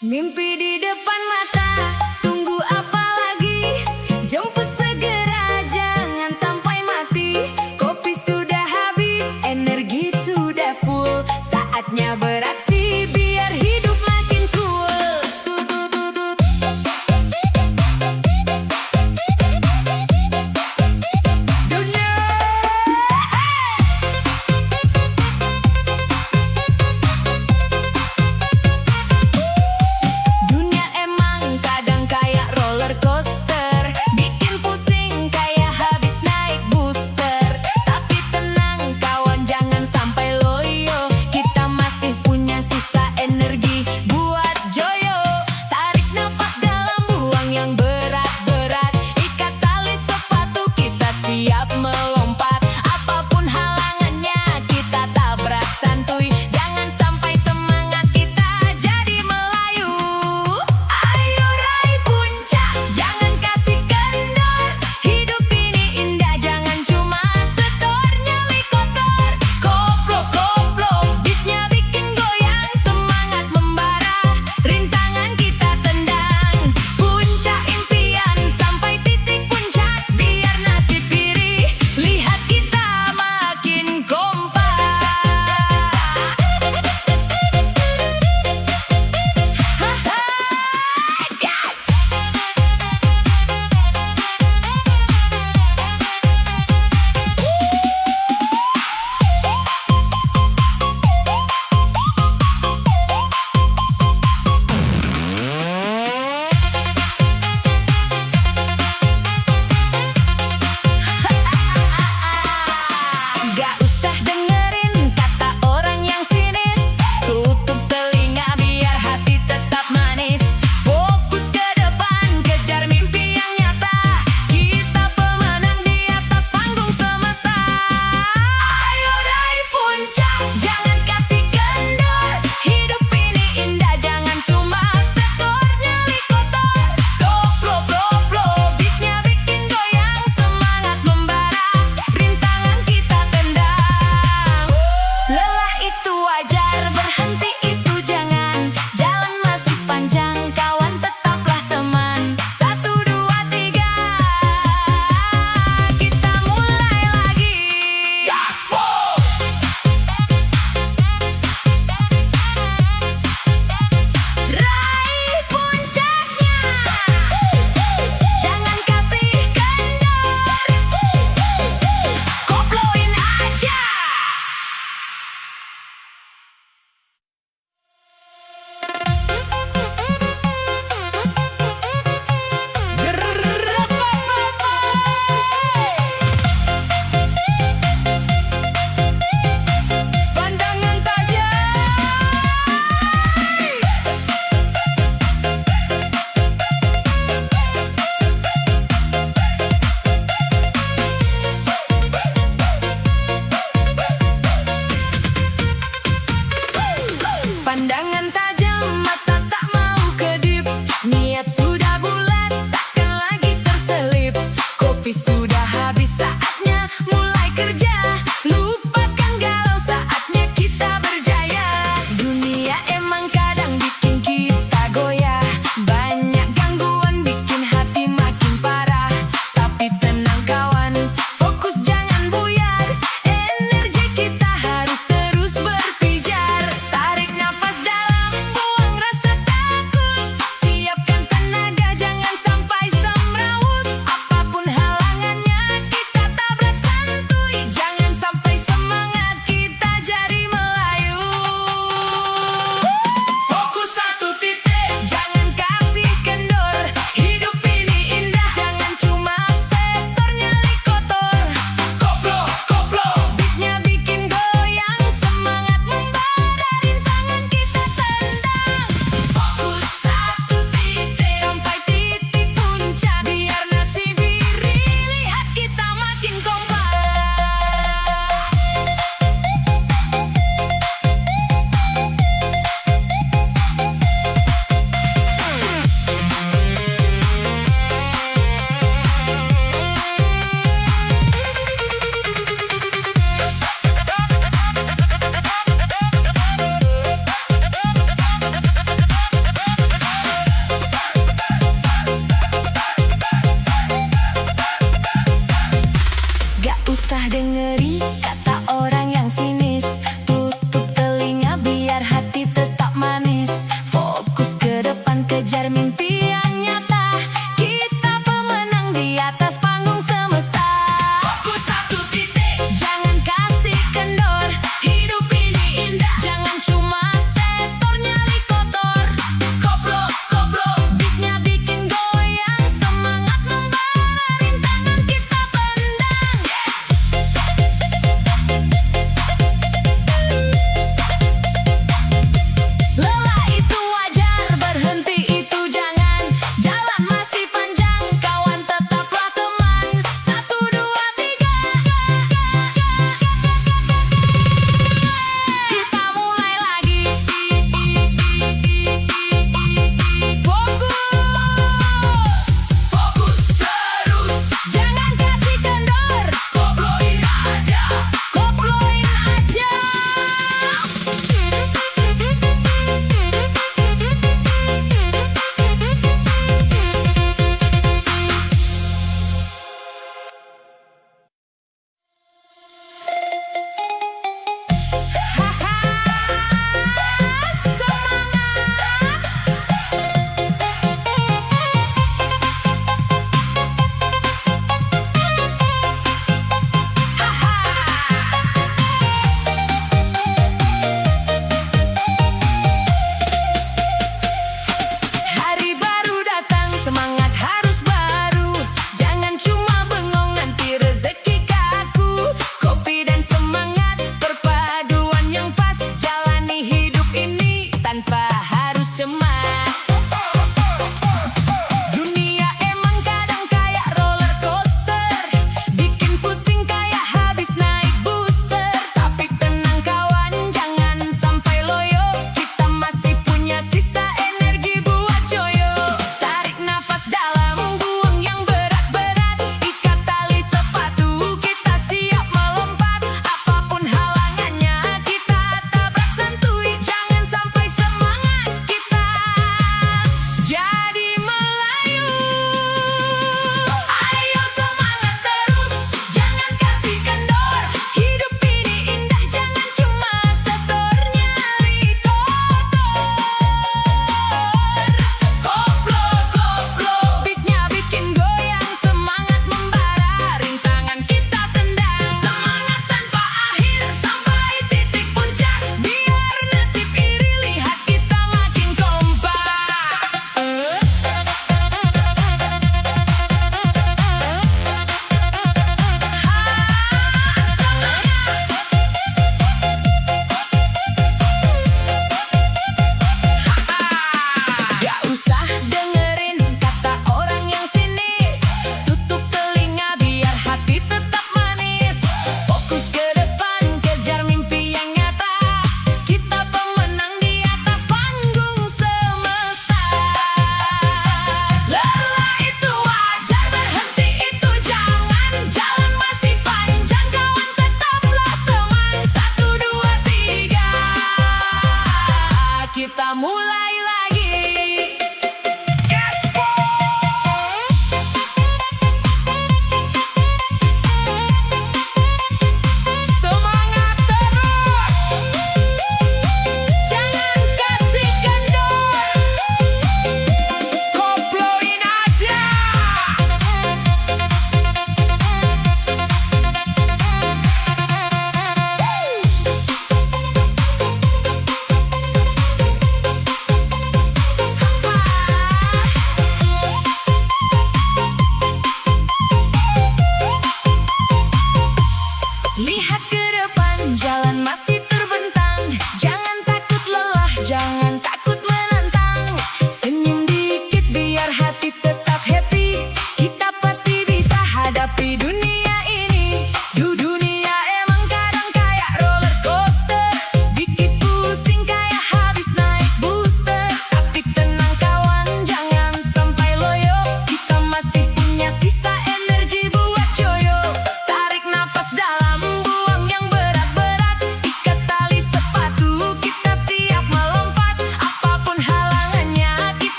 Mimpi di depan mata, tunggu apa lagi? Jemput segera, jangan sampai mati. Kopi sudah habis, energi sudah full. Saatnya beraksi, biar hidup makin cool. Dunia, dunia emang kadang kayak roller coaster, bikin pusing kayak habis naik booster. Tapi tenang kawan, jangan sampai loyo, kita masih punya kita mulai lagi. Semangat terus, Jangan kasih kendor. koploin aja.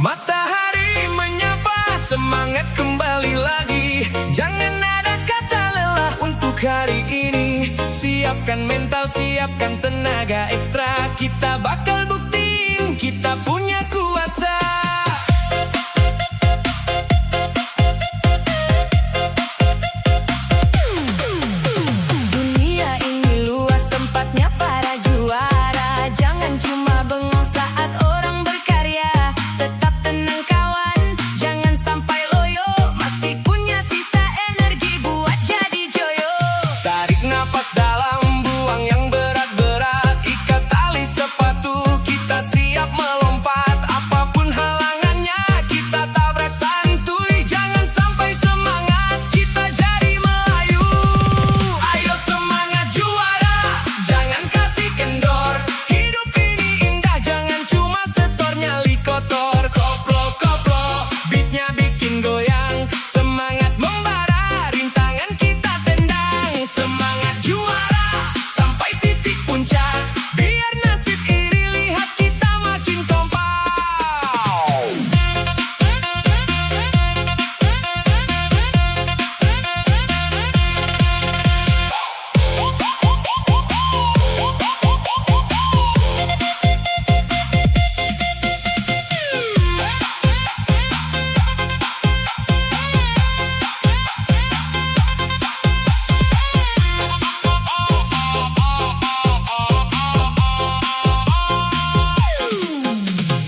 Matahari menyapa, semangat kembali lagi. Jangan ada kata lelah untuk hari ini. Siapkan mental, siapkan tenaga ekstra. Kita bakal buktiin kita punya kuasa. Dunia ini luas, tempatnya para juara. Jangan cuma bengong saat orang berkarya. Tetap tenang kawan, jangan sampai loyo. Masih punya sisa energi buat jadi joyo. Tarik napas dalam, buang yang berat-berat. Ikat tali sepatu, kita siap melompat. Apapun halangannya, kita tabrak santuy. Jangan sampai semangat, kita jadi Melayu. Ayo semangat juara, jangan kasih kendor. Hidup ini indah, jangan cuma setor nyali kotor. Koplo-koplo, beatnya bikin goyang. Semangat membara, rintangan kita tendang. Semangat juara, sampai titik puncak. Biar nasib iri, lihat kita makin kompak.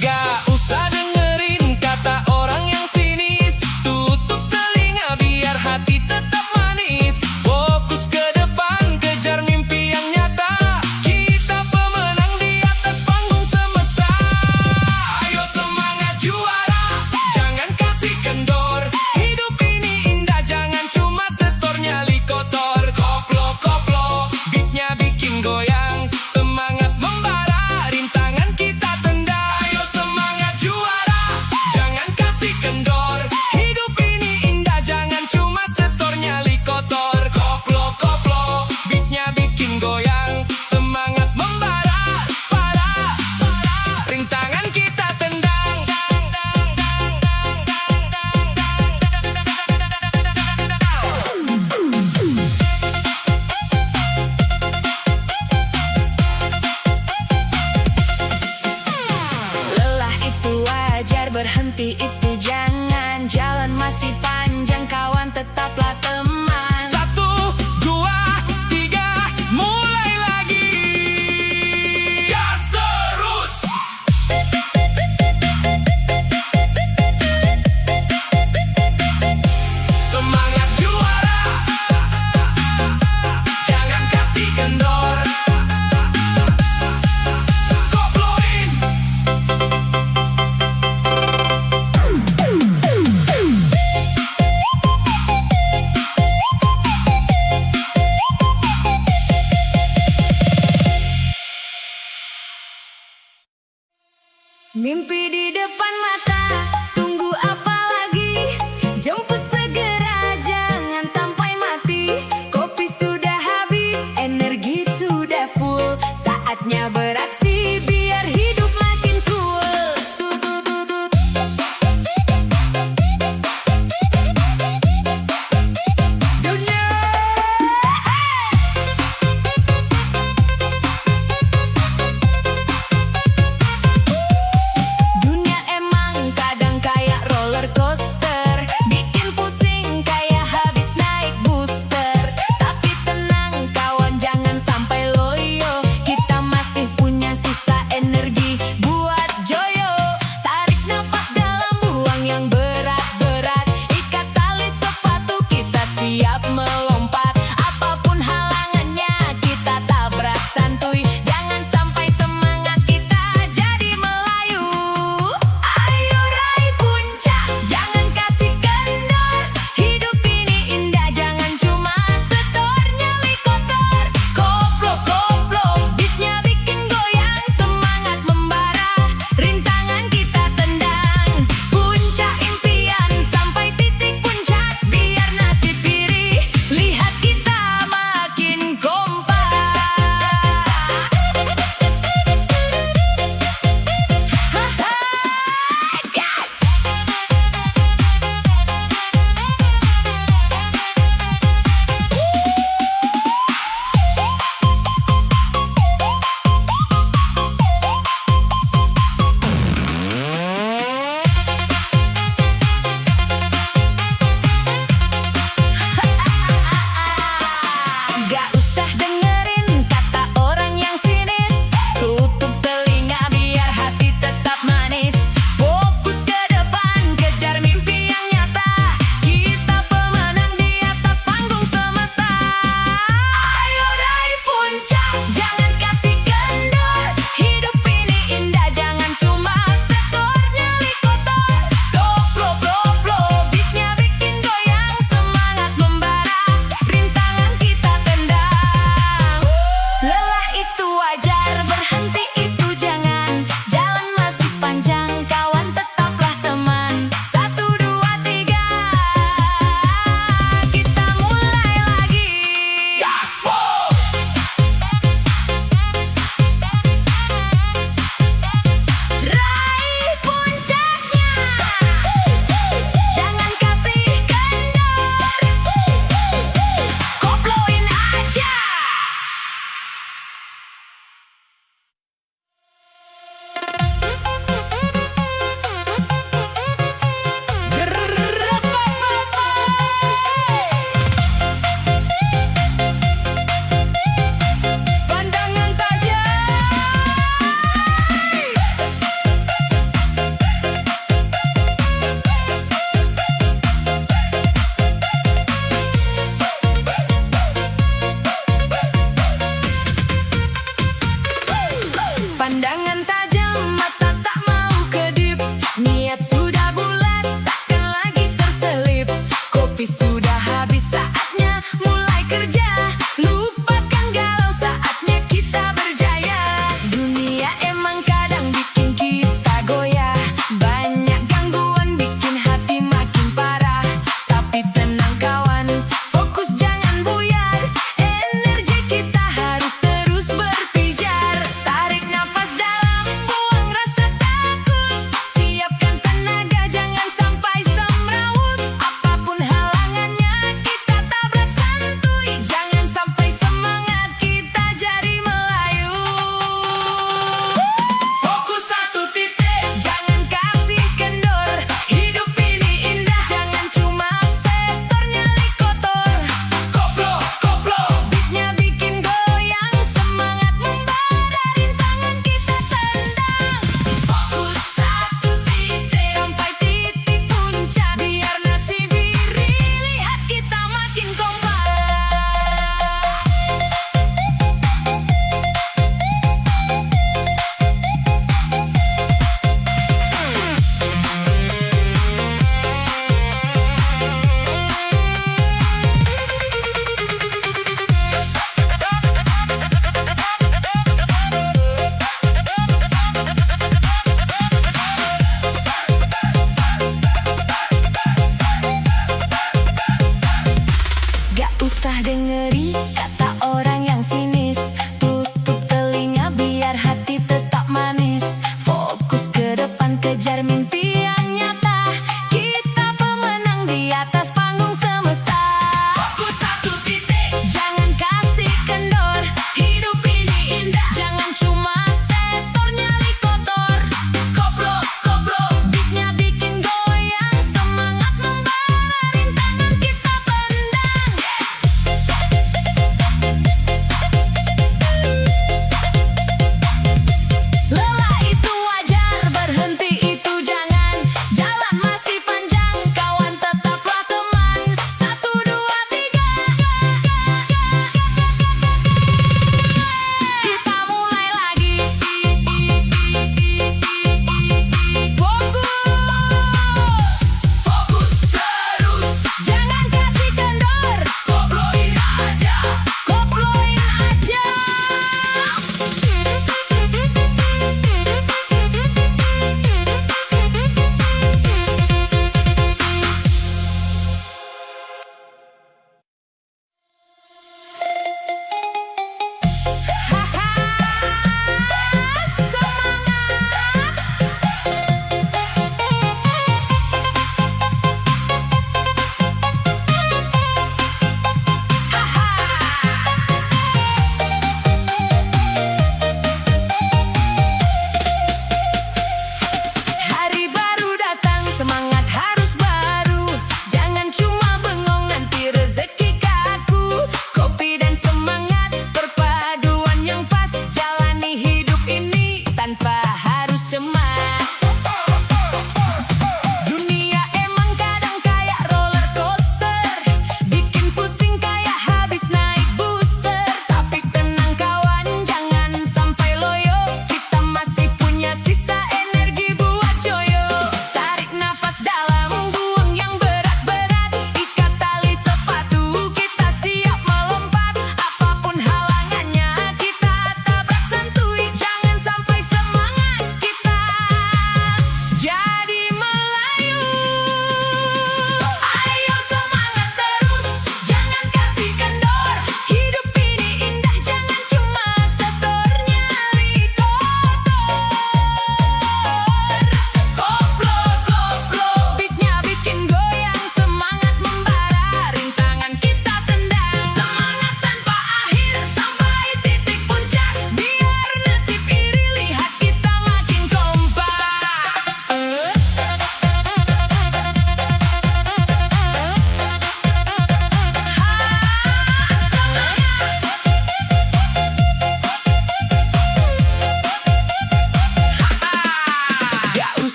Gak usah dengerin kata orang yang sinis. Tutup telinga biar hati tetap manis. Fokus ke depan, kejar mimpi yang nyata. Kita pemenang di atas panggung semesta. Ayo semangat juara, jangan kasih kendor. Hidup ini indah, jangan cuma setor nyali kotor. Koplo-koplo, beatnya bikin goyang. Semangat membara, rintangan kita tendang. Ayo semangat juara, jangan kasih kendor. Hidup ini indah, jangan cuma setor nyali kotor. Koplo-koplo, beatnya bikin goyang. Semangat membara, rintangan kita tendang. Lelah itu wajar, berhenti itu jangan. Jalan masih panjang kawan, tetaplah teman. 1, 2, 3, mulai lagi. Gas terus. Semangat juara, jangan kasih kendor. Koploin. Mimpi di depan mata, tunggu apa lagi? Jemput segera, jangan sampai mati. Kopi sudah habis, energi sudah full. Saatnya beraksi, biar hidup makin cool. Dunia, dunia emang kadang kayak roller kejar mimpi yang nyata. Kita pemenang di atas panggung semesta. Fokus satu titik, jangan kasih kendor. Hidup ini indah, jangan cuma setor nyali kotor. Koplo, koplo, beatnya bikin goyang. Semangat membara, rintangan kita pendang. Lelah itu wajar, berhenti itu jangan.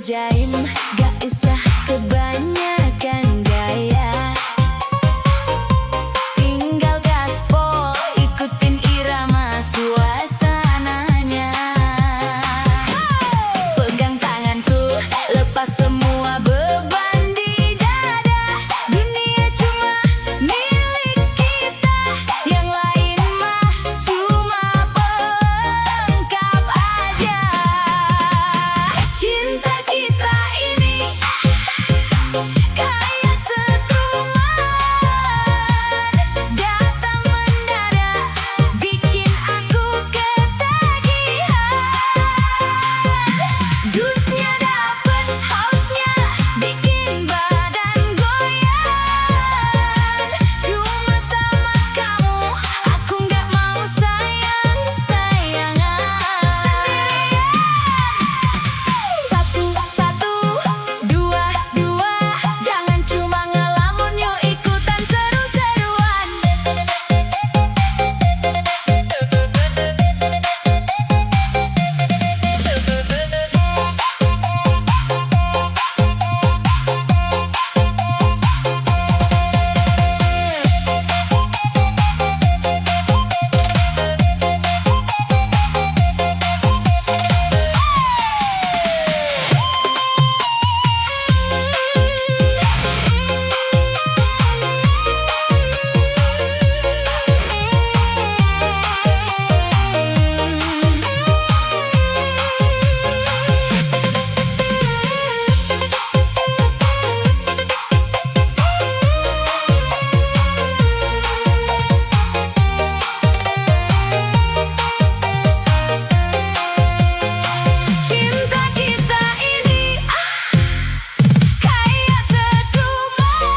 jaim, gak usah kebanyakan gaya. Tinggal gaspol, ikutin irama suasananya. Pegang tanganku, lepas semua beban di dada. Dunia cuma milik kita, yang lain mah cuma pelengkap aja. Cinta kita ini kayak setruman, datang mendadak, bikin aku ketagihan. Duitnya dapet, hausnya bikin badan goyang. Cuma sama kamu, aku gak mau sayang-sayangan. Satu, dua, jangan cuma ngelamun, yuk ikutan seru-seruan. Cinta kita ini kayak setruman,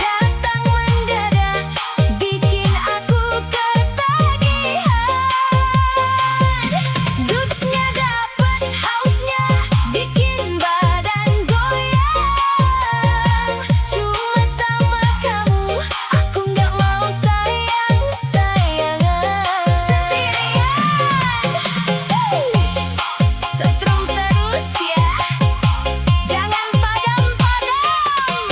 datang mendadak, bikin aku ketagihan. Duitnya dapet, hausnya bikin badan goyang. Cuma sama kamu, aku gak mau sayang-sayangan. Setrum terus ya, jangan padam-padam.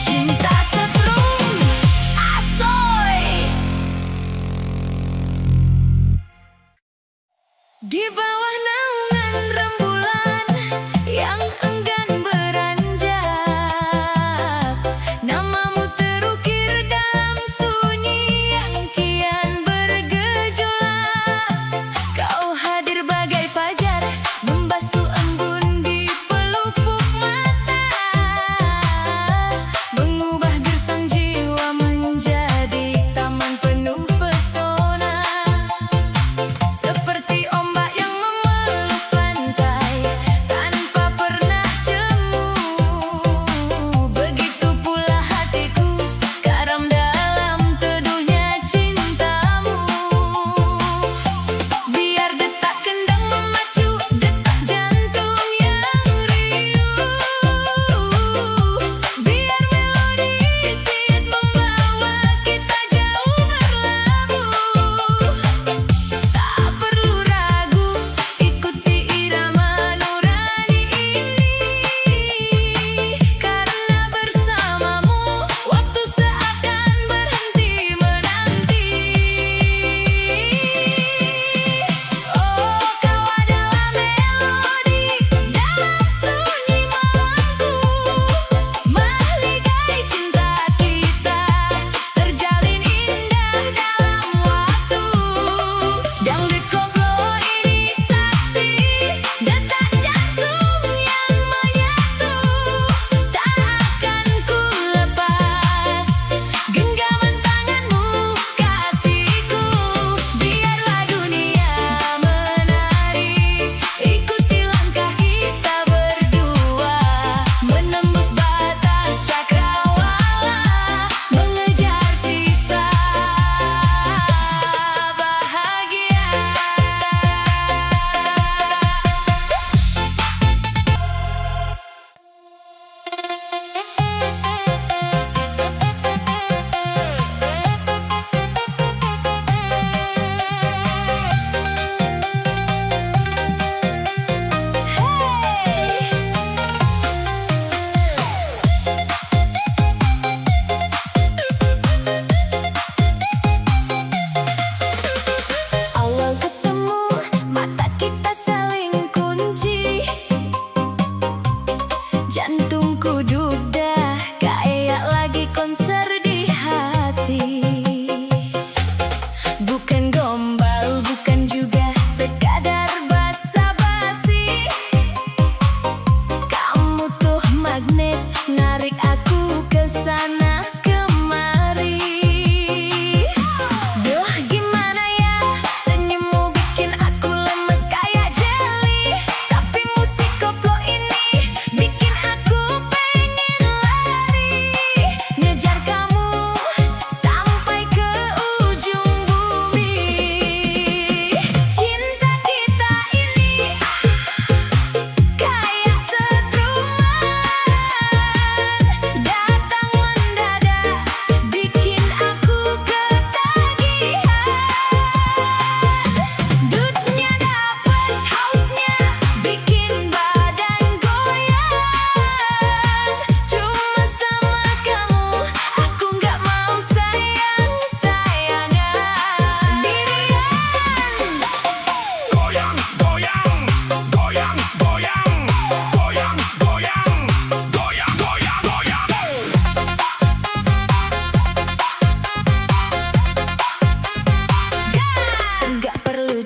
Cinta setrum, asoy. Di bawah naungan rembulan yang enggan beranjak, namamu terukir dalam sunyi yang kian bergejolak. Kau hadir bagai fajar, membasuh embun di pelupuk mata, mengubah gersang jiwa menjadi taman penuh pesona. Seperti ombak yang memeluk pantai,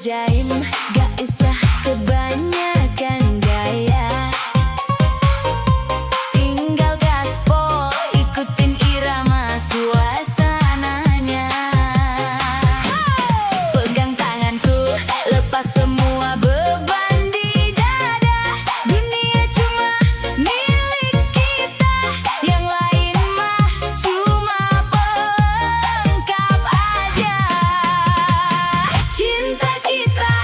jaim, gak usah kebanyakan gaya. Tinggal gaspol, ikutin irama suasananya. Pegang tanganku, lepas semua beban di dada. Dunia cuma milik kita, yang lain mah cuma pelengkap aja. Cinta kita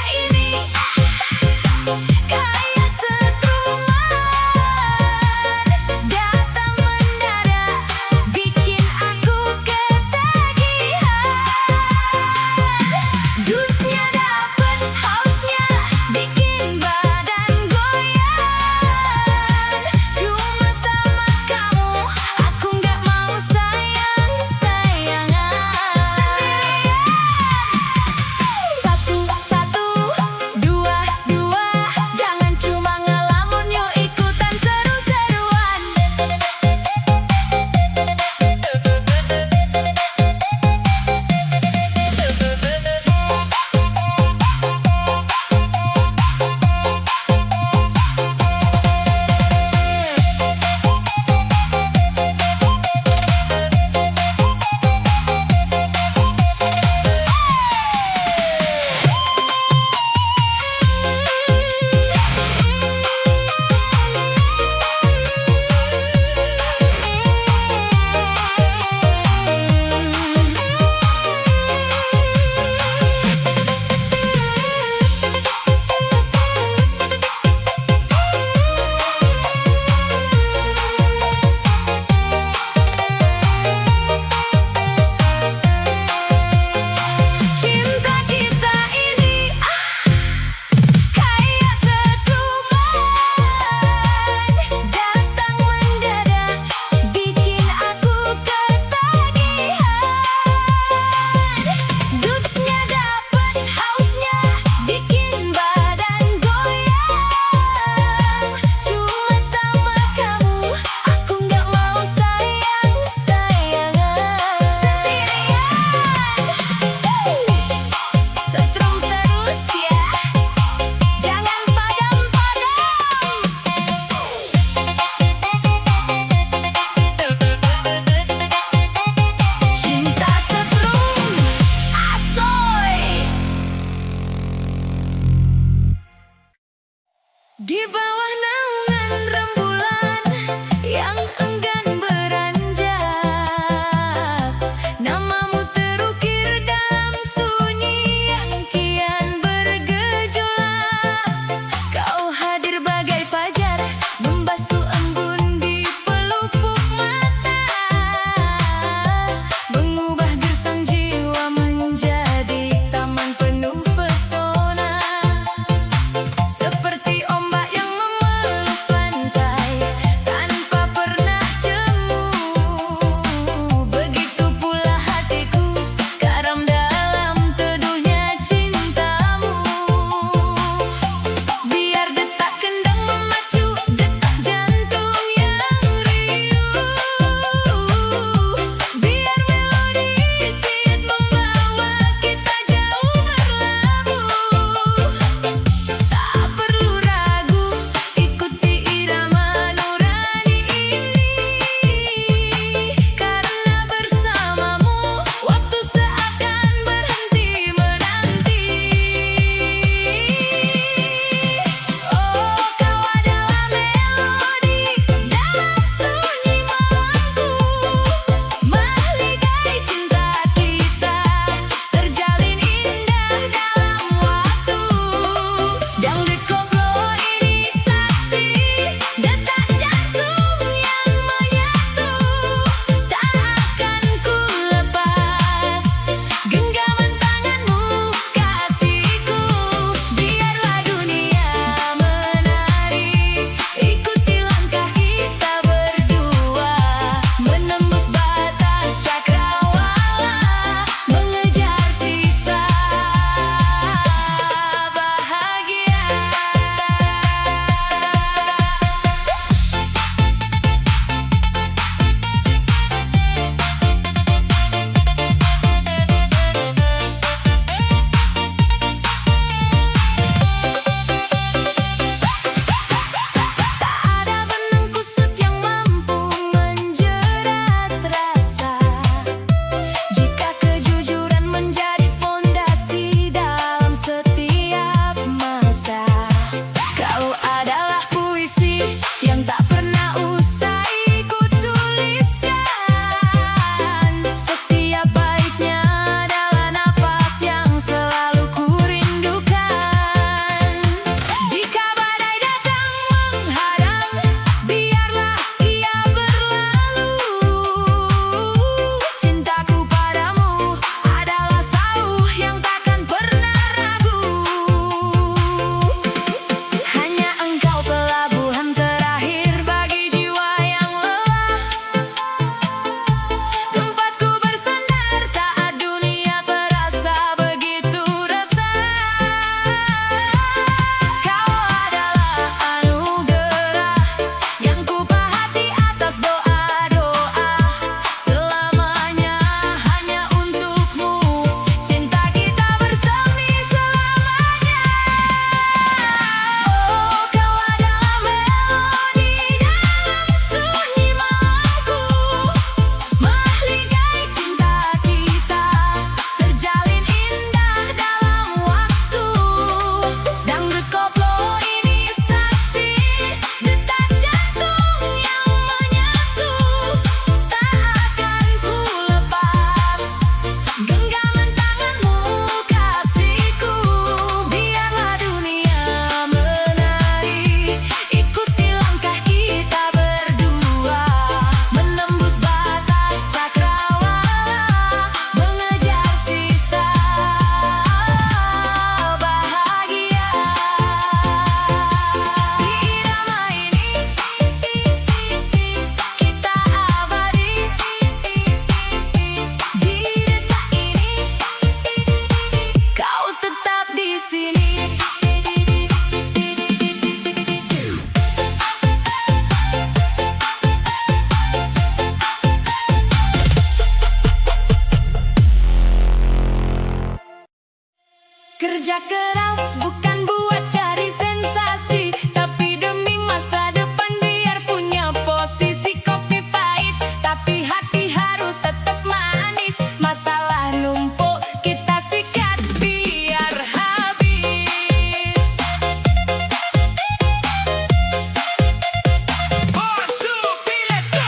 Kerja keras bukan buat cari sensasi, tapi demi masa depan biar punya posisi. Kopi pahit, tapi hati harus tetap manis. Masalah numpuk, kita sikat biar habis. 1, 2, 3, let's go.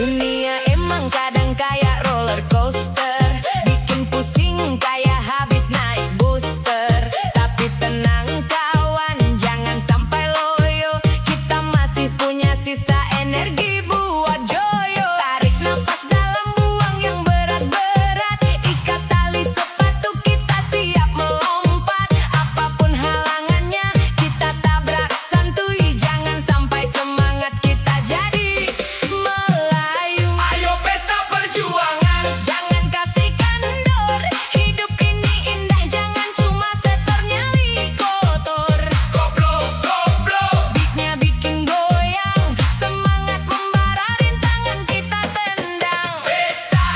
Dunia emang kadang kayak roller coaster, bikin pusing kayak habis naik booster. Tapi tenang kawan, jangan sampai loyo, kita masih punya sisa energi buat joyo. Tarik nafas dalam, buang yang berat-berat, ikat tali sepatu, kita siap melompat. Apapun halangannya, kita tabrak santuy, jangan sampai semangat kita jadi Melayu. Ayo pesta perjuangan. Jangan kasih kendor, hidup ini indah, jangan cuma setor nyali kotor. Koplo, koplo. Beatnya bikin goyang, semangat membara, rintangan kita tendang. Pesta.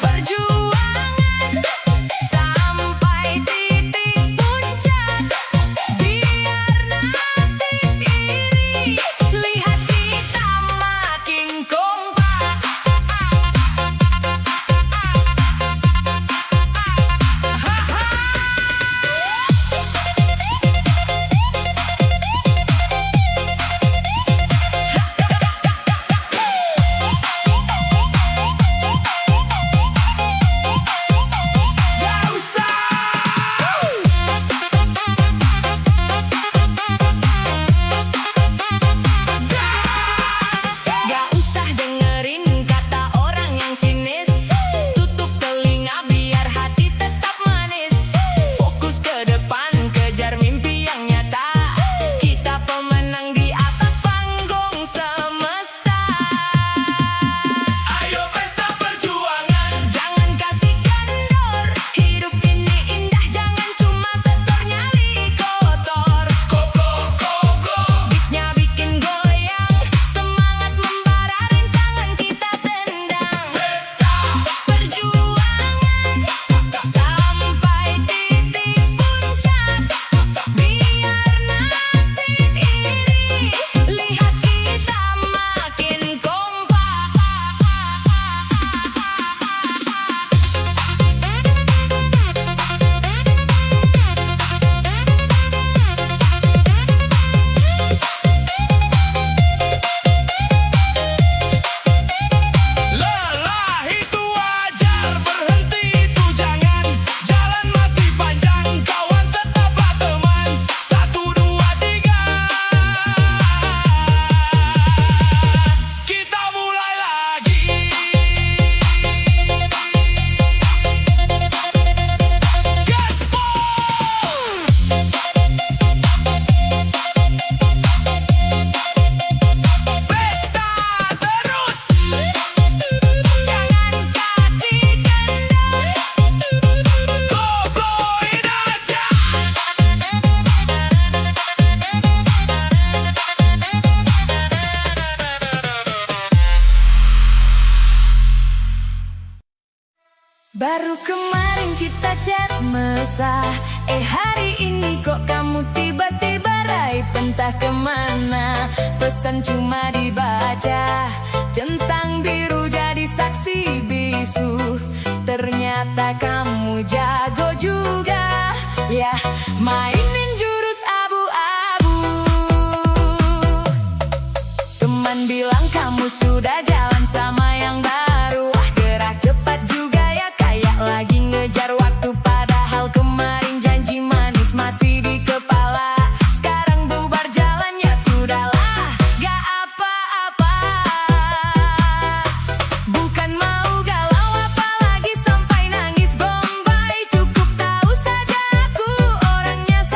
Perjuangan sampai titik puncak, biar nasib iri, lihat kita makin kompak. Gak usah. Gak usah dengerin kata orang yang sinis, tutup telinga biar hati tetap manis. Fokus ke depan, kejar mimpi yang nyata, kita pemenang di atas panggung semesta. Ayo pesta perjuangan. Jangan kasih kendor, hidup ini indah, jangan cuma setor nyali kotor. Koplo, koplo. Beatnya bikin goyang, semangat membara, rintangan kita tendang. Pesta. Perjuangan sampai titik puncak, biar nasib iri, lihat kita makin kompak. Lelah itu wajar, berhenti itu jangan. Jalan masih panjang, kawan tetaplah teman. 1, 2, 3. Kita mulai lagi. Gaspol. Pesta terus. Jangan kasih kendor, Koploin aja. baru kemarin kita chat mesah, hari ini kok kamu tiba-tiba raib, entah kemana. Pesan cuma dibaca, centang biru jadi saksi bisu. Ternyata kamu jago juga, ya mainin jurus abu-abu. Teman bilang kamu sudah jalan sama yang baru, gerak cepat juga ya, kayak lagi ngejar waktu. Padahal kemarin janji manis masih di kepala, sekarang bubar jalan ya sudahlah, gak apa-apa. Bukan mau galau apalagi sampai nangis Bombay, cukup tahu saja aku orangnya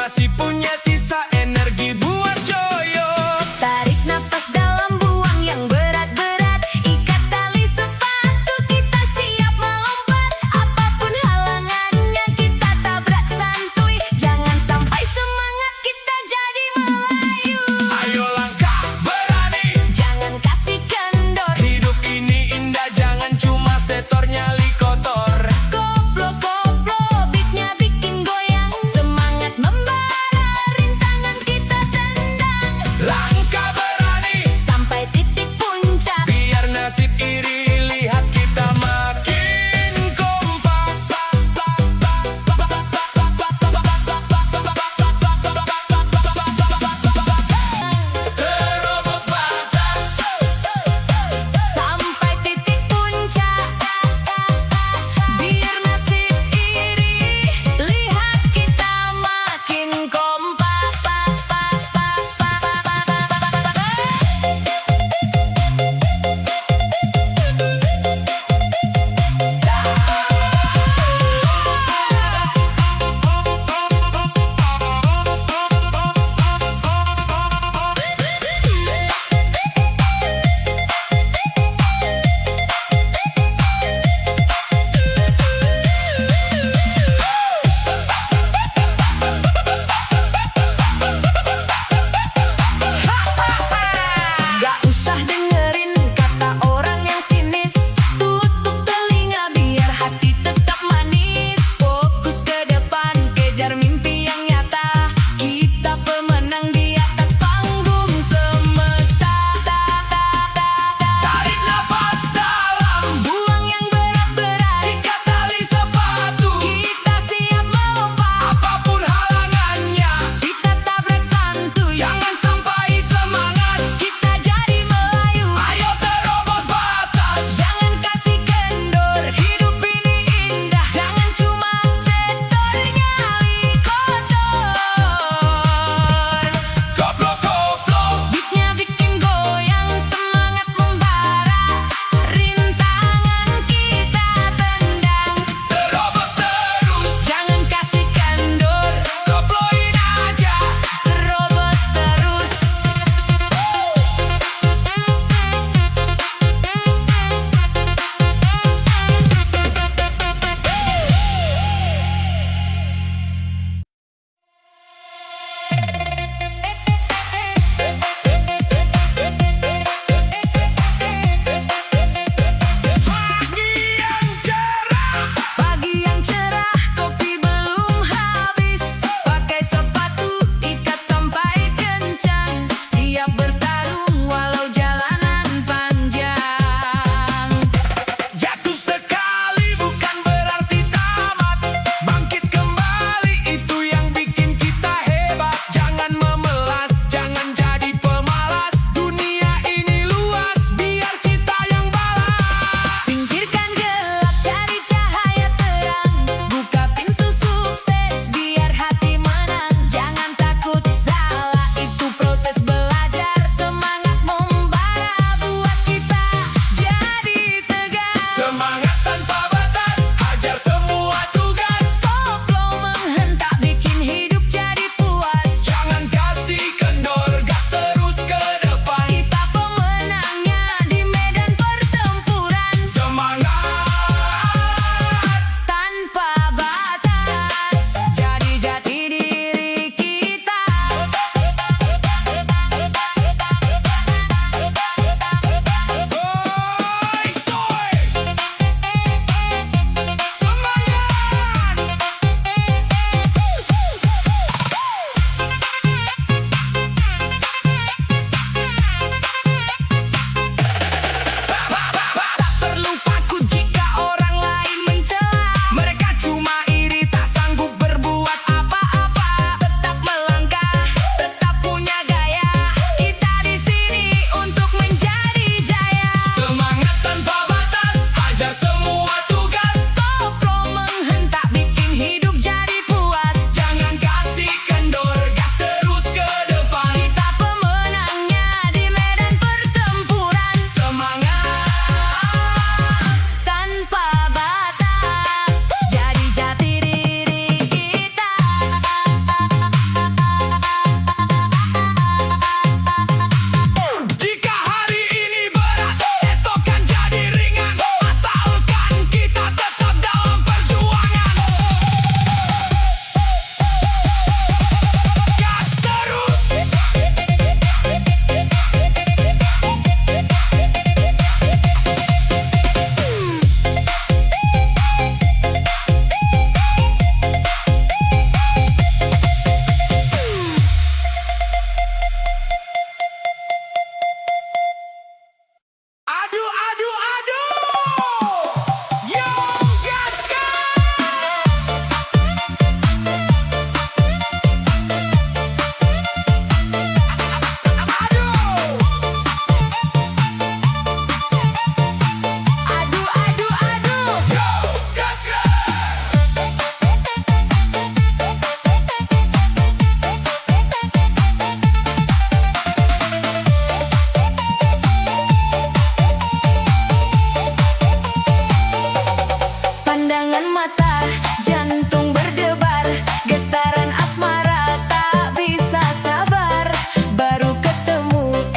nasi putih